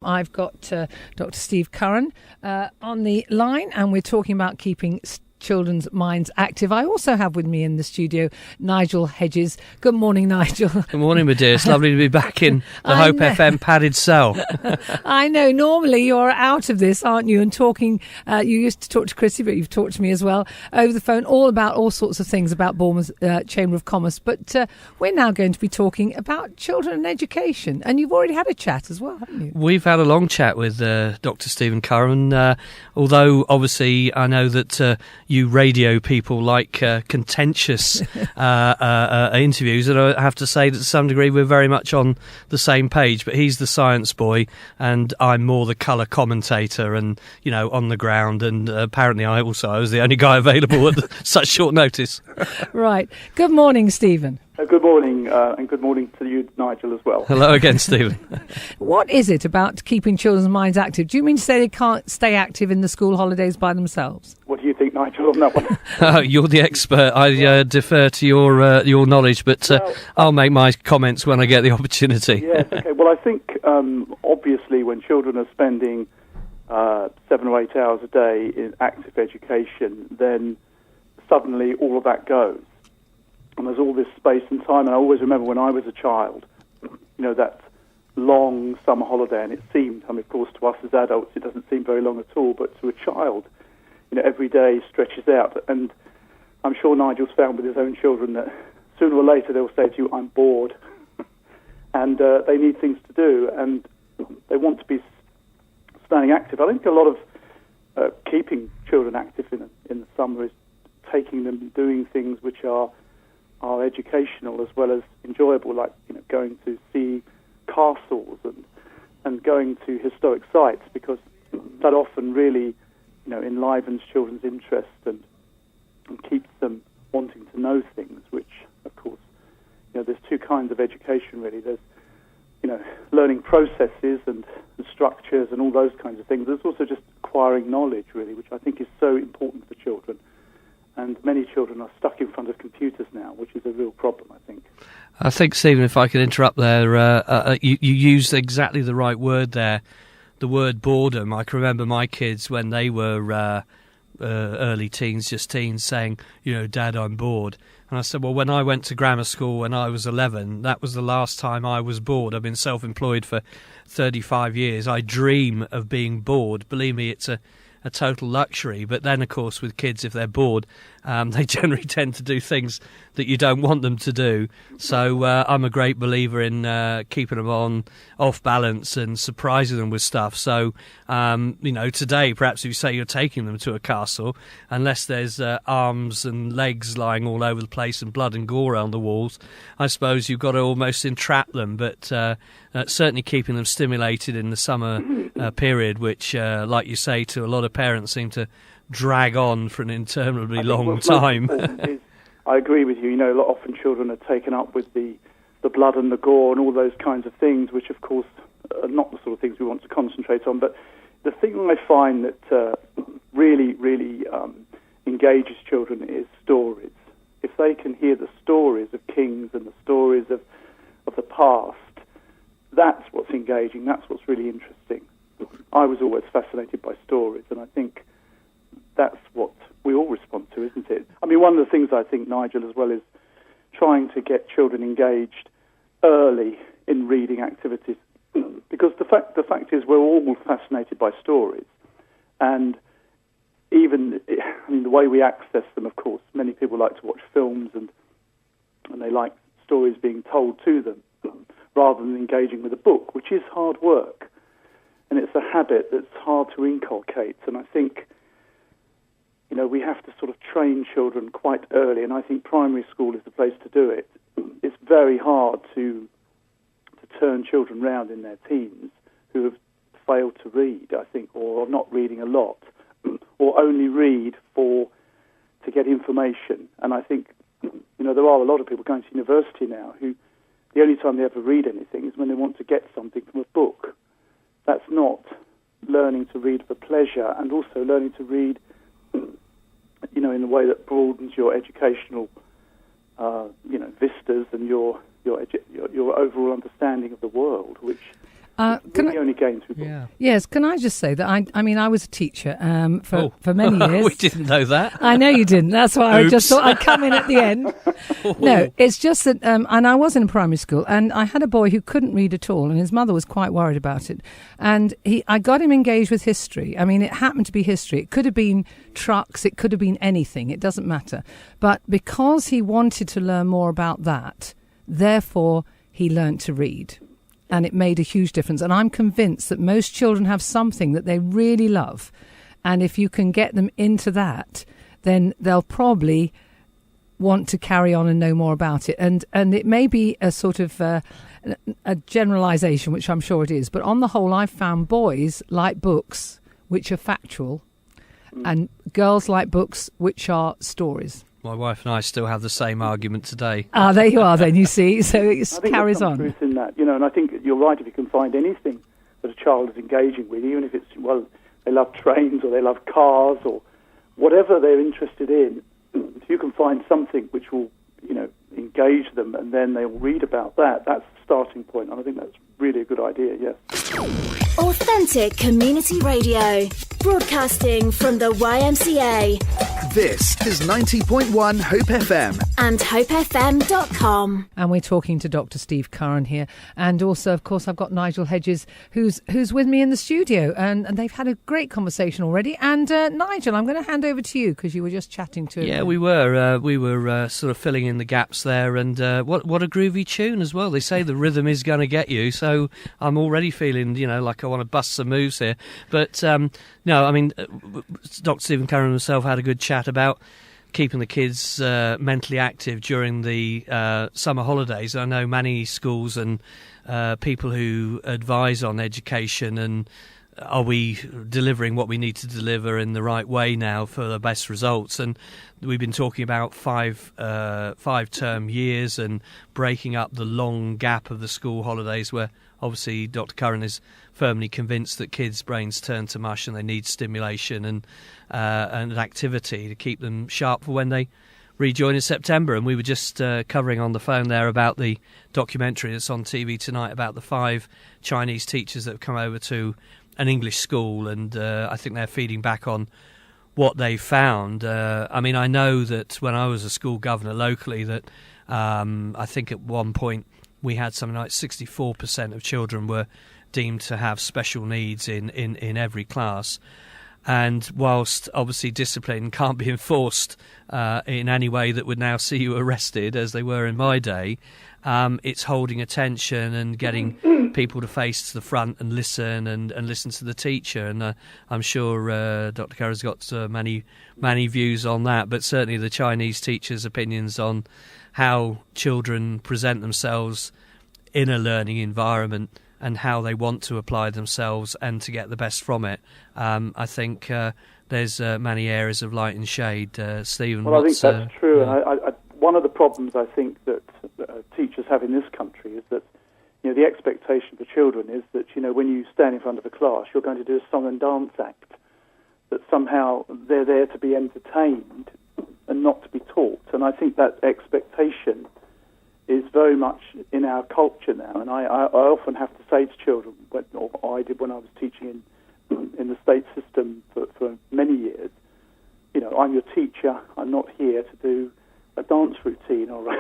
I've got Dr. Steve Curran on the line, and we're talking about keeping children's minds active. I also have with me in the studio Nigel Hedges. Good morning, Nigel. Good morning, my dear. It's lovely to be back in the Hope FM padded cell. I know. Normally you're out of this, aren't you? And talking, you used to talk to Chrissy, but you've talked to me as well over the phone, all about all sorts of things about Bournemouth Chamber of Commerce. But we're now going to be talking about children and education. And you've already had a chat as well, haven't you? We've had a long chat with Dr. Stephen Curran, although obviously I know that you radio people like contentious interviews, and I have to say that to some degree we're very much on the same page. But he's the science boy and I'm more the colour commentator and, you know, on the ground, and apparently I was the only guy available at such short notice. Right. Good morning, Stephen. Good morning, and good morning to you, Nigel, as well. Hello again, Stephen. What is it about keeping children's minds active? Do you mean to say they can't stay active in the school holidays by themselves? What do you think, Nigel, on that one? You're the expert. I defer to your knowledge, but I'll make my comments when I get the opportunity. Yes, okay. Well, I think, obviously, when children are spending 7 or 8 hours a day in active education, then suddenly all of that goes. And there's all this space and time. And I always remember when I was a child, you know, that long summer holiday, and it seemed, I mean, of course, to us as adults, it doesn't seem very long at all, but to a child, you know, every day stretches out. And I'm sure Nigel's found with his own children that sooner or later they'll say to you, I'm bored. And they need things to do, and they want to be staying active. I think a lot of keeping children active in the summer is taking them and doing things which are educational as well as enjoyable, like, you know, going to see castles and going to historic sites, because that often really, you know, enlivens children's interest and keeps them wanting to know things, which, of course, you know, there's two kinds of education, really. There's, you know, learning processes and structures and all those kinds of things. There's also just acquiring knowledge, really, which I think is so important for children. And many children are stuck in front of computers now, which is a real problem, I think. I think, Stephen, if I could interrupt there, you used exactly the right word there, the word boredom. I can remember my kids when they were early teens, just teens, saying, you know, Dad, I'm bored. And I said, well, when I went to grammar school when I was 11, that was the last time I was bored. I've been self-employed for 35 years. I dream of being bored. Believe me, it's a total luxury. But then, of course, with kids, if they're bored, they generally tend to do things that you don't want them to do. So I'm a great believer in keeping them off balance and surprising them with stuff. So, you know, today, perhaps if you say you're taking them to a castle, unless there's arms and legs lying all over the place and blood and gore on the walls, I suppose you've got to almost entrap them. But certainly keeping them stimulated in the summer period, which, like you say, to a lot of parents seem to drag on for an interminably long time. I agree with you. You know, often children are taken up with the blood and the gore and all those kinds of things, which, of course, are not the sort of things we want to concentrate on. But the thing I find that really engages children is stories. If they can hear the stories of kings and the stories of the past, that's what's engaging, that's what's really interesting. I was always fascinated by stories, and I think that's what we all respond to, isn't it? I mean, one of the things I think, Nigel, as well, is trying to get children engaged early in reading activities, because the fact is we're all fascinated by stories, and even, I mean, the way we access them, of course, many people like to watch films and they like stories being told to them rather than engaging with a book, which is hard work. And it's a habit that's hard to inculcate. And I think, you know, we have to sort of train children quite early, and I think primary school is the place to do it. It's very hard to turn children round in their teens who have failed to read, I think, or are not reading a lot, or only read to get information. And I think, you know, there are a lot of people going to university now who the only time they ever read anything is when they want to get something from a book. That's not learning to read for pleasure, and also learning to read, you know, in a way that broadens your educational, you know, vistas and your overall understanding of the world, which The only gains we've got. Yeah. Yes, can I just say that I was a teacher for many years. We didn't know that. I know you didn't. That's why I just thought I'd come in at the end. No, it's just that, and I was in a primary school, and I had a boy who couldn't read at all, and his mother was quite worried about it. And I got him engaged with history. I mean, it happened to be history. It could have been trucks. It could have been anything. It doesn't matter. But because he wanted to learn more about that, therefore he learnt to read. And it made a huge difference. And I'm convinced that most children have something that they really love. And if you can get them into that, then they'll probably want to carry on and know more about it. And it may be a sort of a generalisation, which I'm sure it is. But on the whole, I've found boys like books which are factual and girls like books which are stories. My wife and I still have the same argument today. There you are then, you see. So it carries on. Truth in that, and I think you're right if you can find anything that a child is engaging with, even if it's, they love trains or they love cars or whatever they're interested in, if you can find something which will, engage them and then they'll read about that, that's the starting point. And I think that's really a good idea, yes. Authentic community radio, broadcasting from the YMCA. This is 90.1 Hope FM. And hopefm.com. And we're talking to Dr. Steve Curran here. And also, of course, I've got Nigel Hedges, who's with me in the studio. And they've had a great conversation already. And Nigel, I'm going to hand over to you because you were just chatting to him. Yeah, we were. We were sort of filling in the gaps there. And what a groovy tune as well. They say the rhythm is going to get you. So I'm already feeling, like I want to bust some moves here. But no, I mean, Dr. Stephen Curran himself had a good chat about keeping the kids mentally active during the summer holidays. I know many schools and people who advise on education and are we delivering what we need to deliver in the right way now for the best results. And we've been talking about five-term years and breaking up the long gap of the school holidays where obviously Dr. Curran is firmly convinced that kids' brains turn to mush and they need stimulation and activity to keep them sharp for when they rejoin in September. And we were just covering on the phone there about the documentary that's on TV tonight about the 5 Chinese teachers that have come over to an English school, and I think they're feeding back on what they found. I mean, I know that when I was a school governor locally that I think at one point we had something like 64% of children were deemed to have special needs in every class. And whilst obviously discipline can't be enforced in any way that would now see you arrested, as they were in my day, it's holding attention and getting people to face to the front and listen to the teacher. And I'm sure Dr. Curran's got many views on that, but certainly the Chinese teachers' opinions on how children present themselves in a learning environment and how they want to apply themselves and to get the best from it. I think there's many areas of light and shade. Stephen, well, I think that's true. And one of the problems I think that teachers have in this country is that the expectation for children is that when you stand in front of a class, you're going to do a song and dance act. That somehow they're there to be entertained and not to be taught. And I think that expectation is very much in our culture now, and I often have to say to children, or I did when I was teaching in the state system for many years, I'm your teacher. I'm not here to do a dance routine or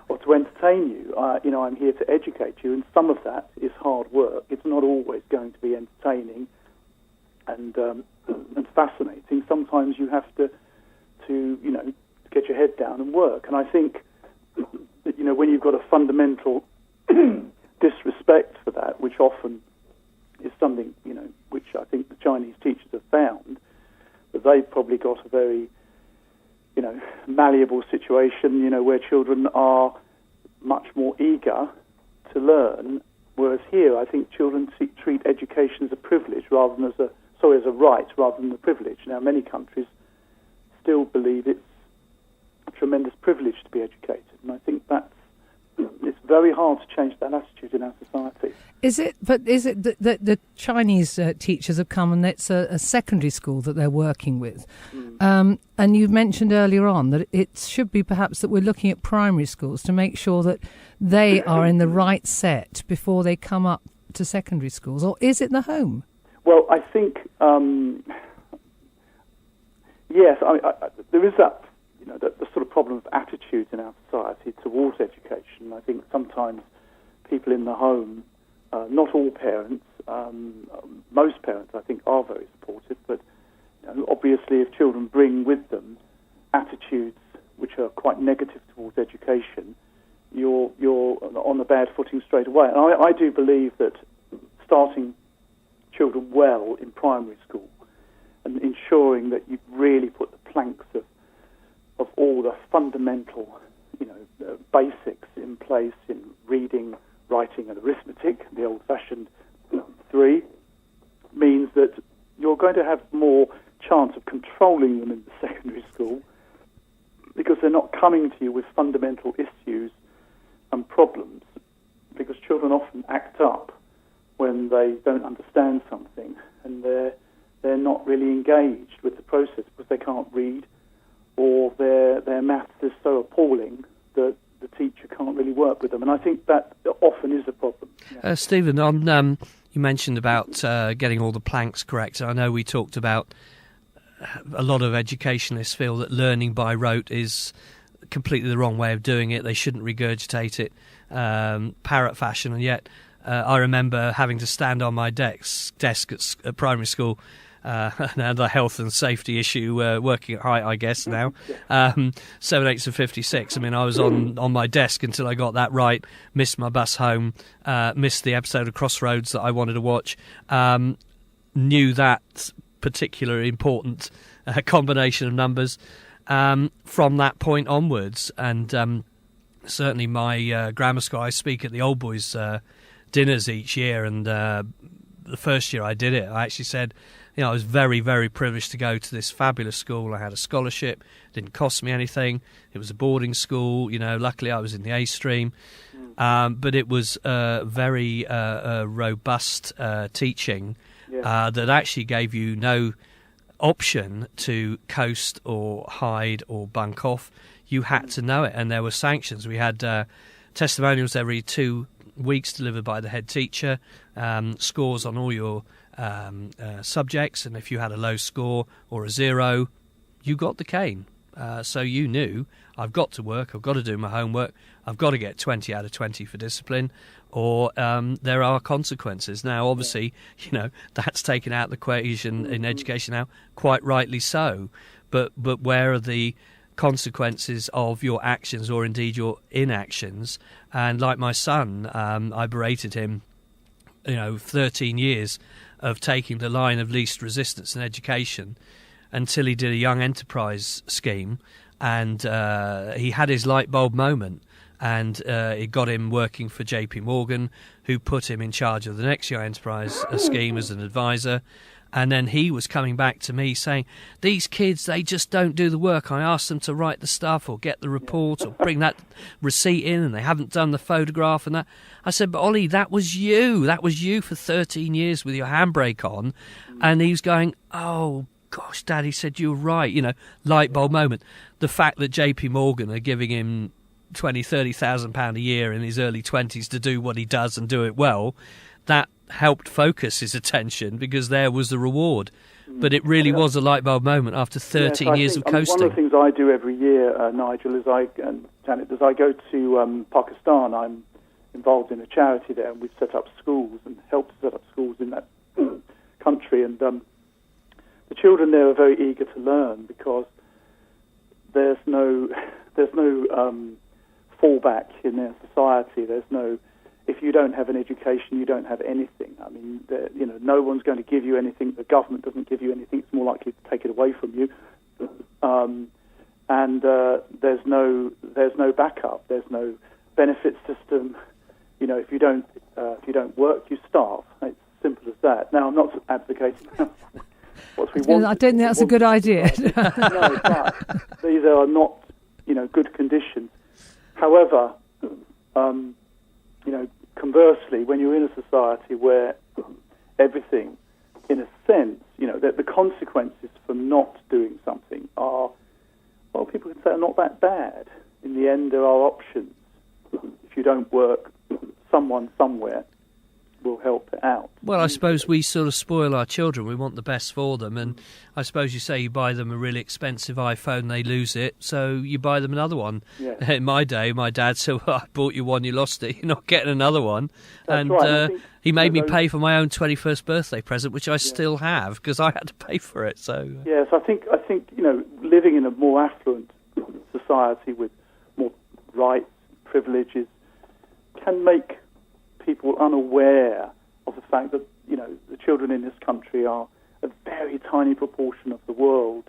or to entertain you. I'm here to educate you, and some of that is hard work. It's not always going to be entertaining and fascinating. Sometimes you have to get your head down and work. And I think that, when you've got a fundamental disrespect for that, which often is something, which I think the Chinese teachers have found, that they've probably got a very, malleable situation, where children are much more eager to learn, whereas here I think children treat education as a privilege rather than as a right rather than a privilege. Now, many countries still believe it's a tremendous privilege to be educated, and I think it's very hard to change that attitude in our society. Is it that the Chinese teachers have come and it's a secondary school that they're working with? And you've mentioned earlier on that it should be perhaps that we're looking at primary schools to make sure that they are in the right set before they come up to secondary schools, or is it the home? Well, I think, yes, there is that, the sort of problem of attitudes in our society towards education. I think sometimes people in the home, not all parents, most parents I think are very supportive, but obviously if children bring with them attitudes which are quite negative towards education, you're on the bad footing straight away. And I do believe that starting children well in primary school and ensuring that you really put the planks of all the fundamental basics in place in reading, writing and arithmetic, the old-fashioned 3, means that you're going to have more chance of controlling them in the secondary school because they're not coming to you with fundamental issues and problems, because children often act up when they don't understand something and they're not really engaged with the process because they can't read, or their maths is so appalling that the teacher can't really work with them. And I think that often is a problem. Yeah. Stephen, you mentioned about getting all the planks correct. I know we talked about a lot of educationalists feel that learning by rote is completely the wrong way of doing it. They shouldn't regurgitate it parrot fashion. And yet I remember having to stand on my desk at primary school. Another health and safety issue, working at height, I guess, now. 7/8 of 56. I mean, I was on my desk until I got that right, missed my bus home, missed the episode of Crossroads that I wanted to watch, knew that particular important combination of numbers from that point onwards. And certainly my grammar school, I speak at the old boys' dinners each year, and the first year I did it, I actually said, I was very, very privileged to go to this fabulous school. I had a scholarship. It didn't cost me anything. It was a boarding school. Luckily I was in the A stream. But it was very robust teaching that actually gave you no option to coast or hide or bunk off. You had to know it, and there were sanctions. We had testimonials every 2 weeks delivered by the head teacher, scores on all your subjects, and if you had a low score or a 0, you got the cane. So you knew, I've got to work, I've got to do my homework, I've got to get 20 out of 20 for discipline, or there are consequences. Now, obviously, that's taken out the equation in education now, quite rightly so. But where are the consequences of your actions, or indeed your inactions? And like my son, I berated him, 13 years of taking the line of least resistance in education until he did a young enterprise scheme, and he had his light bulb moment, and it got him working for JP Morgan, who put him in charge of the next young enterprise scheme as an advisor. And then he was coming back to me saying, these kids, they just don't do the work. I asked them to write the stuff or get the report or bring that receipt in, and they haven't done the photograph and that. I said, but Ollie, that was you. That was you for 13 years with your handbrake on. And he was going, oh, gosh, Dad, he said, you're right. Light bulb moment. The fact that JP Morgan are giving him £20,000-30,000 a year in his early 20s to do what he does and do it well, that helped focus his attention because there was the reward. But it really was a light bulb moment after 13 years of coasting. One of the things I do every year, Nigel, is Janet, I go to Pakistan. I'm involved in a charity there, and we've set up schools and helped set up schools in that country. And the children there are very eager to learn because there's no fallback in their society. There's no, if you don't have an education, you don't have anything. I mean, no one's going to give you anything. The government doesn't give you anything. It's more likely to take it away from you. And there's no backup. There's no benefit system. If you don't work, you starve. It's simple as that. Now, I'm not advocating what we want. I don't think that's a good idea. No, but these are not, good conditions. However, conversely, when you're in a society where everything, in a sense, that the consequences for not doing something are, well, people can say are not that bad. In the end, there are options. If you don't work, someone somewhere will help it out. Well, I suppose we sort of spoil our children. We want the best for them, and I suppose you say you buy them a really expensive iPhone, they lose it, so you buy them another one. Yeah. In my day, my dad said, well, I bought you one, you lost it, you're not getting another one. That's and right. he made me pay for my own 21st birthday present, which I still have, because I had to pay for it. So yes, I think living in a more affluent society with more rights, privileges, can make people unaware of the fact that the children in this country are a very tiny proportion of the world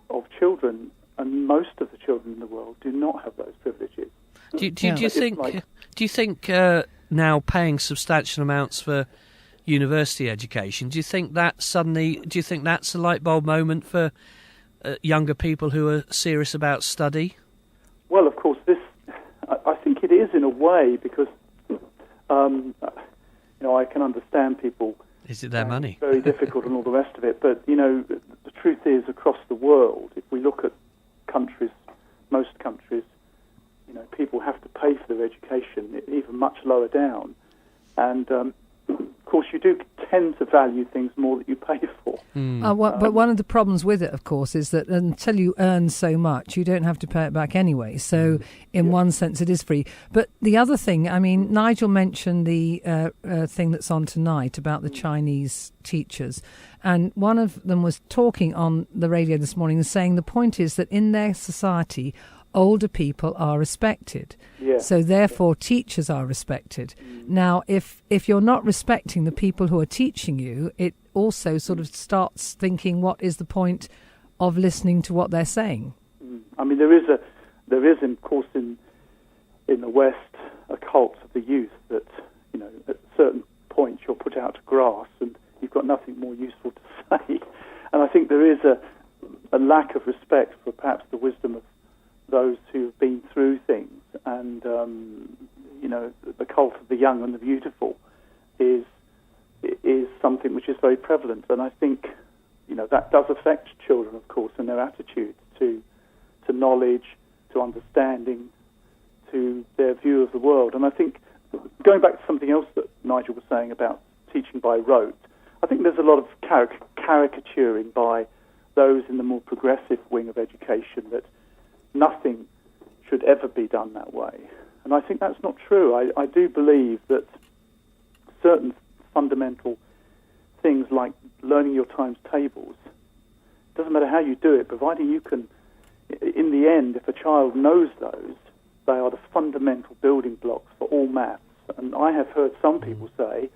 of children, and most of the children in the world do not have those privileges. Do you think now paying substantial amounts for university education, do you think that's a light bulb moment for younger people who are serious about study? Well, of course, I think it is in a way, because I can understand people. Is it their money? It's very difficult and all the rest of it. But the truth is, across the world, if we look at countries, most countries, people have to pay for their education, even much lower down. And of course, you do tend to value things more that you pay for. But one of the problems with it, of course, is that until you earn so much, you don't have to pay it back anyway. So in one sense, it is free. But the other thing, I mean, Nigel mentioned the thing that's on tonight about the Chinese teachers. And one of them was talking on the radio this morning and saying the point is that in their society, older people are respected. Yeah. So therefore teachers are respected. Now, if you're not respecting the people who are teaching you, it also sort of starts thinking, what is the point of listening to what they're saying? I mean, there is, of course, in the West, a cult of the youth that, at certain points you're put out to grass and you've got nothing more useful to say. And I think there is a lack of respect for perhaps the wisdom of those who have been through things, and the cult of the young and the beautiful is something which is very prevalent, and I think that does affect children, of course, and their attitudes to knowledge, to understanding, to their view of the world. And I think, going back to something else that Nigel was saying about teaching by rote, I think there's a lot of caricaturing by those in the more progressive wing of education that nothing should ever be done that way. And I think that's not true. I do believe that certain fundamental things like learning your times tables, it doesn't matter how you do it, providing you can, in the end, if a child knows those, they are the fundamental building blocks for all maths. And I have heard some people say,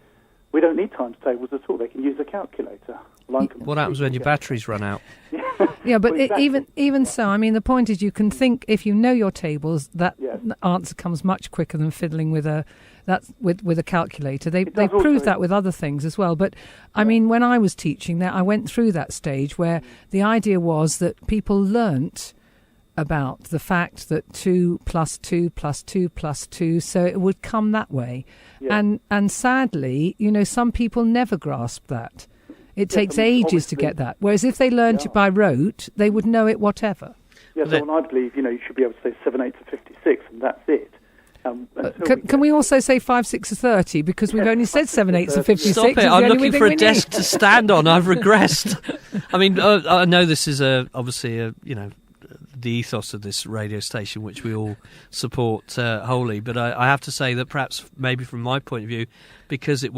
we don't need times tables at all, they can use a calculator. What happens when your batteries run out? Yeah, but Well, exactly. even so, I mean, the point is you can think, if you know your tables, that answer comes much quicker than fiddling with a calculator. They've proved that with other things as well. But I mean, when I was teaching there, I went through that stage where the idea was that people learnt about the fact that 2 plus 2 plus 2 plus 2, so it would come that way. Yeah. And sadly, some people never grasp that. It takes ages to get that. Whereas if they learnt it by rote, they would know it whatever. Yeah, so I believe, you should be able to say 7, 8 to 56, and that's it. Can we also say 5, 6 to 30? Because we've only said 7, 8 to 56. Stop it, I'm looking for a desk to stand on. I've regressed. I mean, I know this is obviously the ethos of this radio station, which we all support wholly. But I have to say that perhaps, maybe from my point of view, because they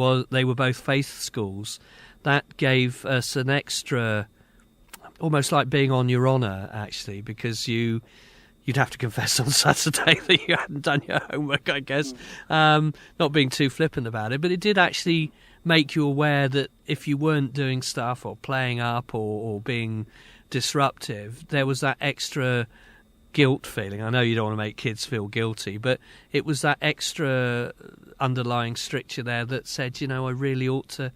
were both faith schools, that gave us an extra, almost like being on your honour, actually, because you'd have to confess on Saturday that you hadn't done your homework, I guess. Not being too flippant about it, but it did actually make you aware that if you weren't doing stuff or playing up or being disruptive, there was that extra guilt feeling. I know you don't want to make kids feel guilty, but it was that extra underlying stricture there that said, I really ought to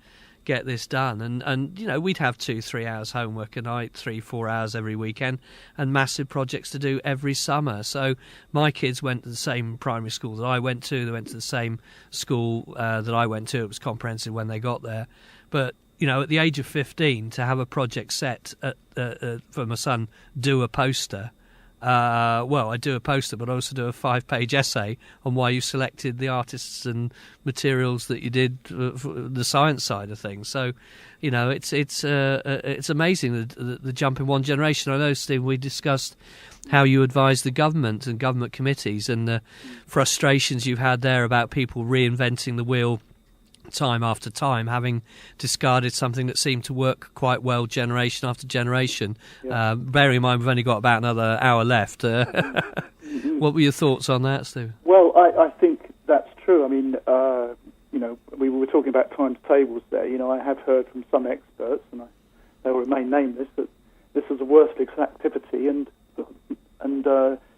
get this done. And we'd have 2-3 hours homework a night, 3-4 hours every weekend, and massive projects to do every summer. So my kids went to the same primary school that I went to. They went to the same school that I went to. It was comprehensive when they got there. But at the age of 15, to have a project set for my son, do a poster. I do a poster, but I also do a 5-page essay on why you selected the artists and materials that you did for the science side of things. So, it's amazing the jump in one generation. I know, Steve, we discussed how you advise the government and government committees and the frustrations you've had there about people reinventing the wheel time after time, having discarded something that seemed to work quite well generation after generation. Yeah. Bearing in mind we've only got about another hour left. What were your thoughts on that, Steve? Well, I think that's true. I mean, we were talking about times tables there. I have heard from some experts, and they will remain nameless, that this was a worthless activity and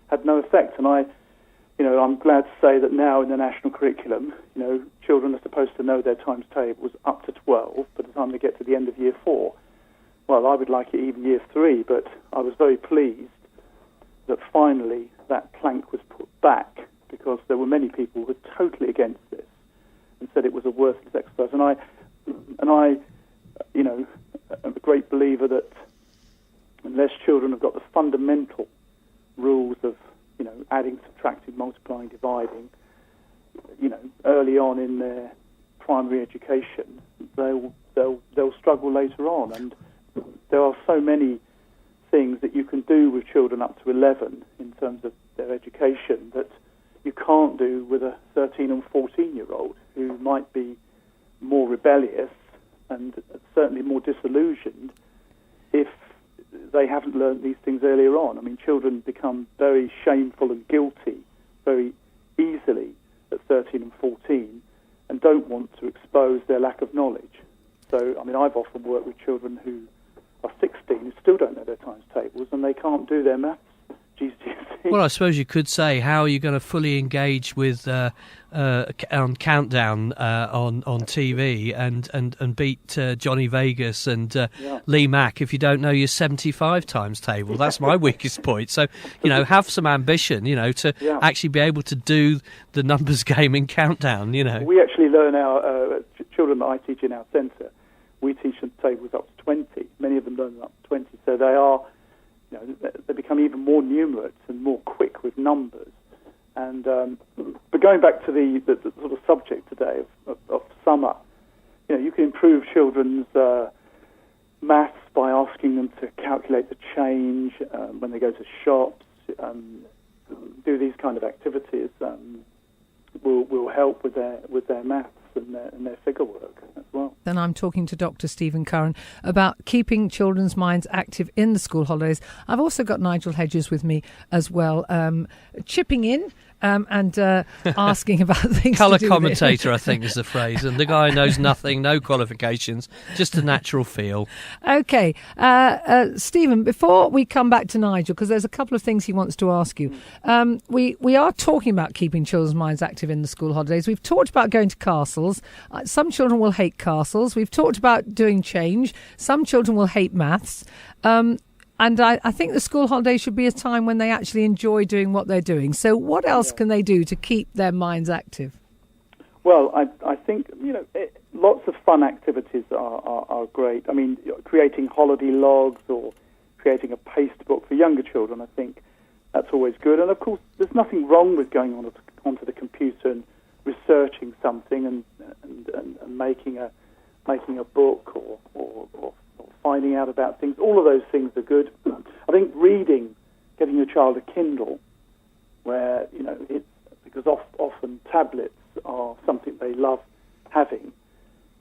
had no effect. And I'm glad to say that now in the national curriculum, children are supposed to know their times tables up to 12 by the time they get to the end of year 4. Well, I would like it even year 3, but I was very pleased that finally that plank was put back, because there were many people who were totally against this and said it was a worthless exercise. And I am a great believer that unless children have got the fundamental rules of adding, subtracting, multiplying, dividing, early on in their primary education, they'll struggle later on. And there are so many things that you can do with children up to 11 in terms of their education that you can't do with a 13 and 14-year-old who might be more rebellious and certainly more disillusioned if they haven't learned these things earlier on. I mean, children become very shameful and guilty very easily at 13 and 14 and don't want to expose their lack of knowledge. So, I mean, I've often worked with children who are 16 who still don't know their times tables and they can't do their maths GCSE. Well, I suppose you could say, how are you going to fully engage with on Countdown on TV and beat Johnny Vegas and Lee Mack if you don't know your 75 times table? That's my weakest point. So, have some ambition, to actually be able to do the numbers game in Countdown, We actually learn our children that I teach in our centre, we teach them tables up to 20. Many of them learn them up to 20. So they are, they become even more numerate and more quick with numbers. And but going back to the sort of subject today of summer, you can improve children's maths by asking them to calculate the change when they go to shops. Do these kind of activities will help with their maths and their figure work as well. Then I'm talking to Dr. Stephen Curran about keeping children's minds active in the school holidays. I've also got Nigel Hedges with me as well, chipping in and asking about things. Colour commentator, I think, is the phrase. And the guy knows nothing, no qualifications, just a natural feel. OK. Stephen, before we come back to Nigel, because there's a couple of things he wants to ask you. We are talking about keeping children's minds active in the school holidays. We've talked about going to castles. Some children will hate castles. We've talked about doing change. Some children will hate maths. And I think the school holidays should be a time when they actually enjoy doing what they're doing. So what else can they do to keep their minds active? Well, I think, lots of fun activities are great. I mean, creating holiday logs or creating a paste book for younger children, I think that's always good. And, of course, there's nothing wrong with going onto the computer and researching something and making a book or finding out about things. All of those things are good. I think reading, getting your child a Kindle, where, it's because often tablets are something they love having,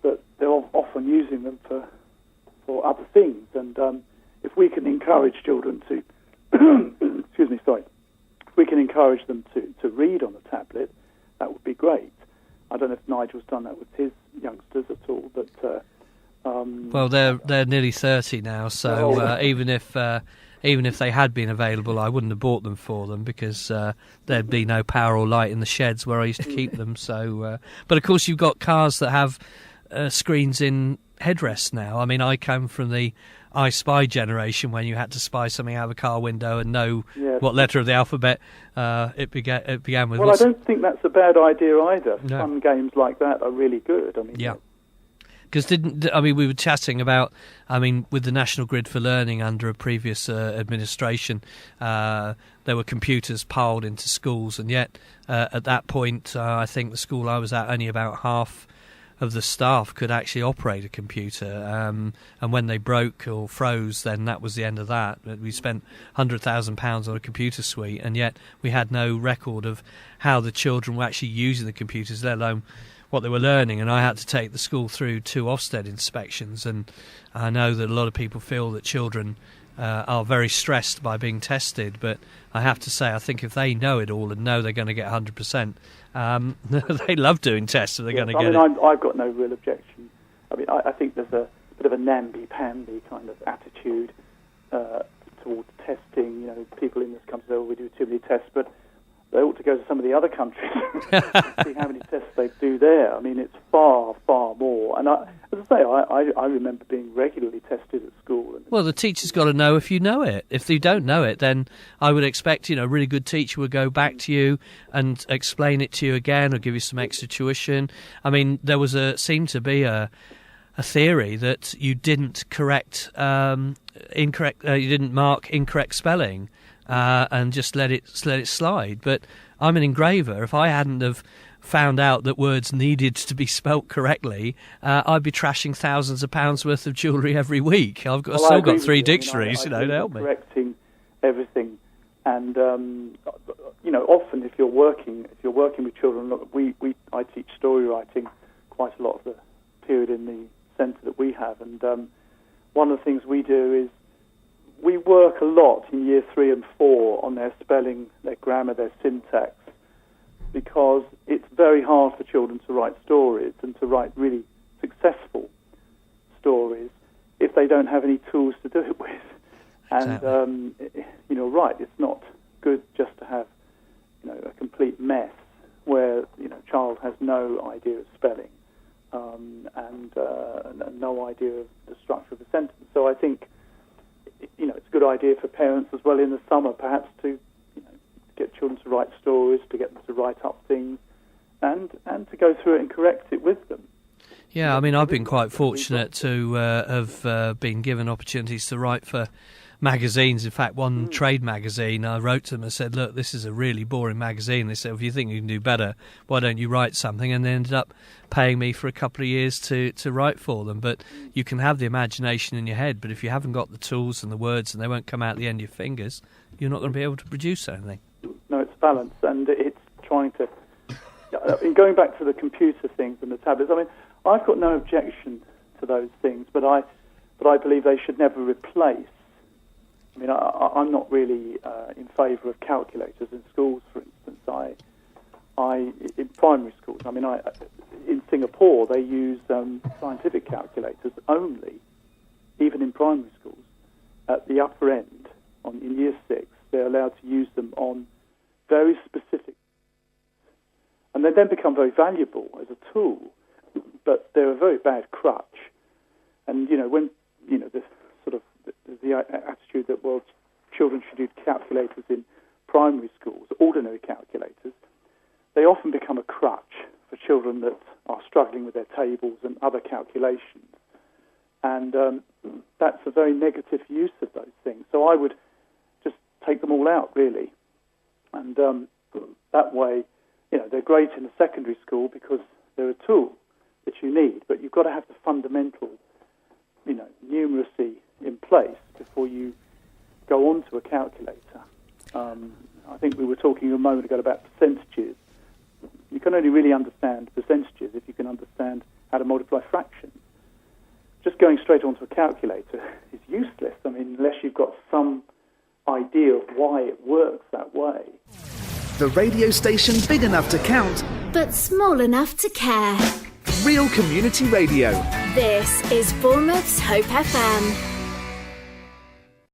but they're often using them for other things. And if we can encourage children to, if we can encourage them to read on a tablet, that would be great. I don't know if Nigel's done that with his youngsters at all, but well, they're nearly 30 now, so even if they had been available, I wouldn't have bought them for them because there'd be no power or light in the sheds where I used to keep them. So, but of course, you've got cars that have screens in headrests now. I mean, I come from the I Spy generation when you had to spy something out of a car window and know what letter of the alphabet it began with. Well, I don't think that's a bad idea either. No. Some games like that are really good. I mean, yeah. Because we were chatting about, with the National Grid for Learning under a previous administration, there were computers piled into schools, and yet at that point, I think the school I was at, only about half of the staff could actually operate a computer, and when they broke or froze, then that was the end of that. We spent £100,000 on a computer suite, and yet we had no record of how the children were actually using the computers, let alone what they were learning. And I had to take the school through 2 Ofsted inspections, and I know that a lot of people feel that children are very stressed by being tested, but I have to say, I think if they know it all and know they're going to get 100%, they love doing tests, so they're going to get it. I've got no real objection. I think there's a bit of a namby-pamby kind of attitude towards testing. People in this country say, we do too many tests, but they ought to go to some of the other countries and see how many tests they do there. It's far, far more. And as I say, I remember being regularly tested at school. Well, the teacher's got to know if you know it. If you don't know it, then I would expect, a really good teacher would go back to you and explain it to you again, or give you some extra tuition. There seemed to be a theory that you didn't you didn't mark incorrect spelling. And just let it slide. But I'm an engraver. If I hadn't have found out that words needed to be spelt correctly, I'd be trashing thousands of pounds worth of jewellery every week. I've still got 3 dictionaries, to help me. Correcting everything, and often if you're working with children, look, I teach story writing quite a lot of the period in the centre that we have, and one of the things we do is we work a lot in year 3 and 4 on their spelling, their grammar, their syntax, because it's very hard for children to write stories and to write really successful stories if they don't have any tools to do it with. Exactly. And, it's not good just to have, a complete mess where, a child has no idea of spelling and no idea of the structure of the sentence. So I think it's a good idea for parents as well in the summer, perhaps, to get children to write stories, to get them to write up things, and to go through it and correct it with them. Yeah, I've been quite fortunate to have been given opportunities to write for magazines. In fact, one trade magazine, I wrote to them and said, look, this is a really boring magazine. They said, if you think you can do better, why don't you write something? And they ended up paying me for a couple of years to write for them. But you can have the imagination in your head, but if you haven't got the tools and the words and they won't come out the end of your fingers, you're not going to be able to produce anything. No, it's balance, and it's trying to... In going back to the computer things and the tablets, I've got no objection to those things, but I believe they should never replace. I'm not really in favour of calculators in schools, for instance. In primary schools, in Singapore, they use scientific calculators only, even in primary schools. At the upper end, in year 6, they're allowed to use them on very specific, and they then become very valuable as a tool, but they're a very bad crutch. And, when, the attitude that, children should use calculators in primary schools, ordinary calculators, they often become a crutch for children that are struggling with their tables and other calculations. And that's a very negative use of those things. So I would just take them all out, really. And that way, they're great in a secondary school because they're a tool that you need, but you've got to have the fundamental, numeracy in place before you go on to a calculator. I think we were talking a moment ago about percentages. You can only really understand percentages if you can understand how to multiply fractions. Just going straight onto a calculator is useless, unless you've got some idea of why it works that way. The radio station big enough to count, but small enough to care. Real community radio. This is Bournemouth's Hope FM.